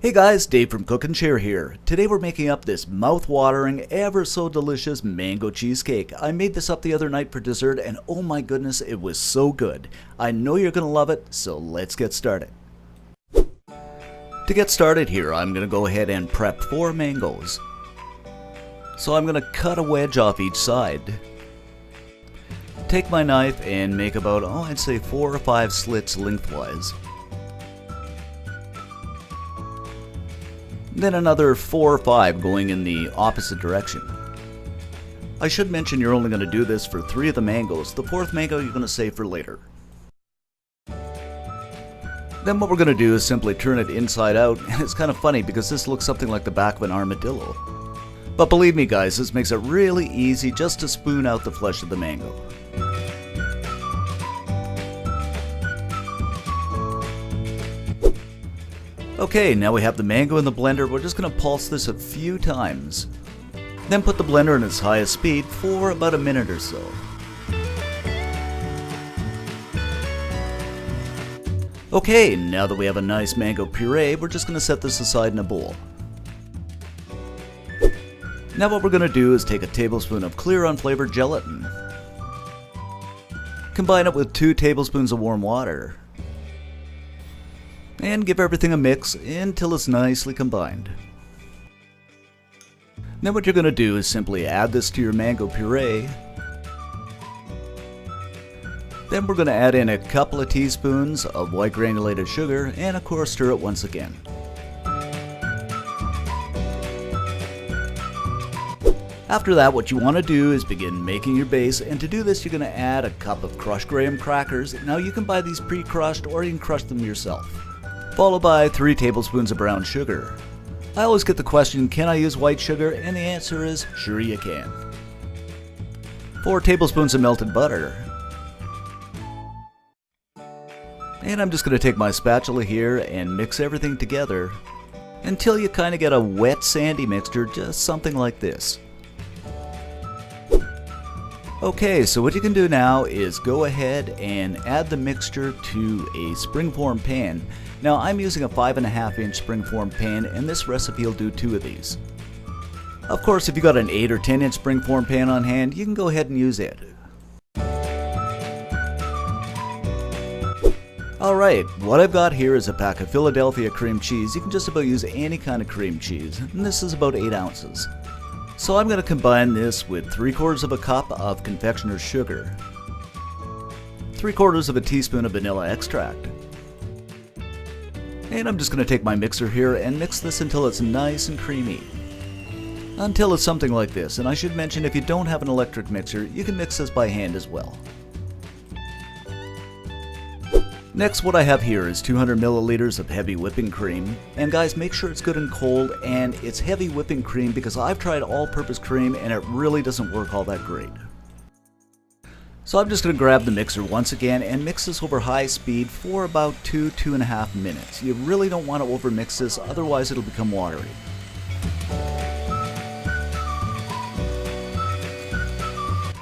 Hey guys, Dave from Cook and Share here. Today we're making up this mouth-watering, ever so delicious mango cheesecake. I made this up the other night for dessert and oh my goodness, it was so good. I know you're gonna love it, so let's get started. To get started here, I'm gonna go ahead and prep 4 mangoes. So I'm gonna cut a wedge off each side. Take my knife and make about, I'd say 4 or 5 slits lengthwise. Then another 4 or 5 going in the opposite direction. I should mention you're only going to do this for 3 of the mangoes. The 4th mango you're going to save for later. Then what we're going to do is simply turn it inside out, and it's kind of funny because this looks something like the back of an armadillo. But believe me guys, this makes it really easy just to spoon out the flesh of the mango. Okay, now we have the mango in the blender. We're just going to pulse this a few times. Then put the blender in its highest speed for about a minute or so. Okay, now that we have a nice mango puree, we're just going to set this aside in a bowl. Now what we're going to do is take a tablespoon of clear unflavored gelatin. Combine it with 2 tablespoons of warm water. And give everything a mix until it's nicely combined. Then what you're going to do is simply add this to your mango puree. Then we're going to add in a couple of teaspoons of white granulated sugar and of course stir it once again. After that, what you want to do is begin making your base, and to do this you're going to add a cup of crushed graham crackers. Now you can buy these pre-crushed or you can crush them yourself. Followed by 3 tablespoons of brown sugar. I always get the question, can I use white sugar? And the answer is, sure you can. 4 tablespoons of melted butter. And I'm just going to take my spatula here and mix everything together until you kind of get a wet sandy mixture, just something like this. Okay, so what you can do now is go ahead and add the mixture to a springform pan. Now I'm using a 5.5 inch springform pan, and this recipe will do 2 of these. Of course, if you got an 8 or 10 inch springform pan on hand, you can go ahead and use it. Alright, what I've got here is a pack of Philadelphia cream cheese. You can just about use any kind of cream cheese, and this is about 8 ounces. So I'm going to combine this with 3/4 of a cup of confectioner's sugar, 3/4 of a teaspoon of vanilla extract. And I'm just going to take my mixer here and mix this until it's nice and creamy. Until it's something like this, and I should mention if you don't have an electric mixer, you can mix this by hand as well. Next, what I have here is 200 milliliters of heavy whipping cream. And guys, make sure it's good and cold, and it's heavy whipping cream because I've tried all-purpose cream and it really doesn't work all that great. So I'm just going to grab the mixer once again and mix this over high speed for about 2–2.5 minutes. You really don't want to overmix this, otherwise it'll become watery.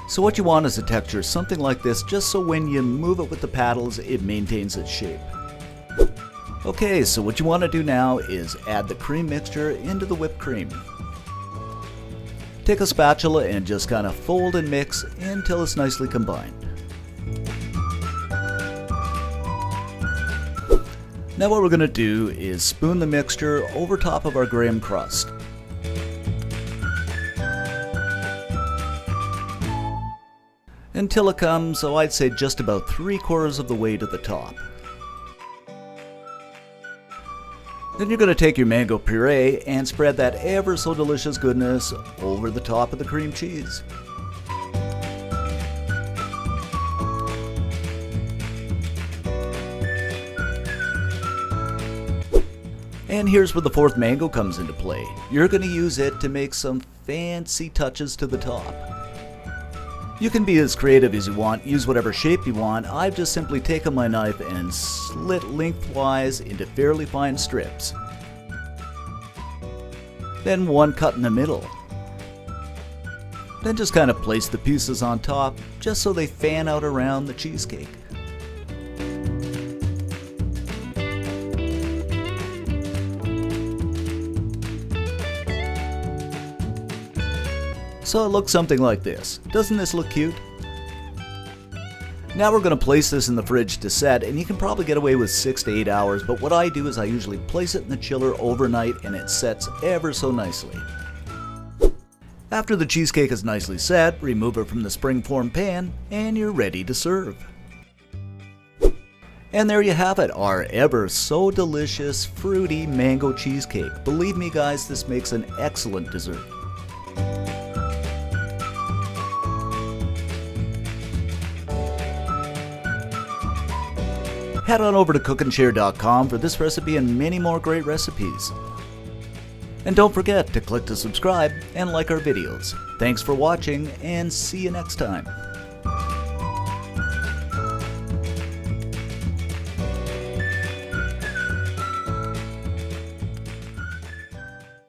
So what you want is a texture something like this, just so when you move it with the paddles, it maintains its shape. Okay, so what you want to do now is add the cream mixture into the whipped cream. Take a spatula and just kind of fold and mix until it's nicely combined. Now what we're going to do is spoon the mixture over top of our graham crust. Until it comes, I'd say just about 3/4 of the way to the top. Then you're going to take your mango puree and spread that ever so delicious goodness over the top of the cream cheese. And here's where the 4th mango comes into play. You're going to use it to make some fancy touches to the top. You can be as creative as you want, use whatever shape you want. I've just simply taken my knife and slit lengthwise into fairly fine strips. Then 1 cut in the middle. Then just kind of place the pieces on top, just so they fan out around the cheesecake. So it looks something like this. Doesn't this look cute? Now we're going to place this in the fridge to set, and you can probably get away with 6 to 8 hours, but what I do is I usually place it in the chiller overnight and it sets ever so nicely. After the cheesecake is nicely set, remove it from the springform pan and you're ready to serve. And there you have it, our ever so delicious fruity mango cheesecake. Believe me guys, this makes an excellent dessert. Head on over to cookandshare.com for this recipe and many more great recipes. And don't forget to click to subscribe and like our videos. Thanks for watching and see you next time.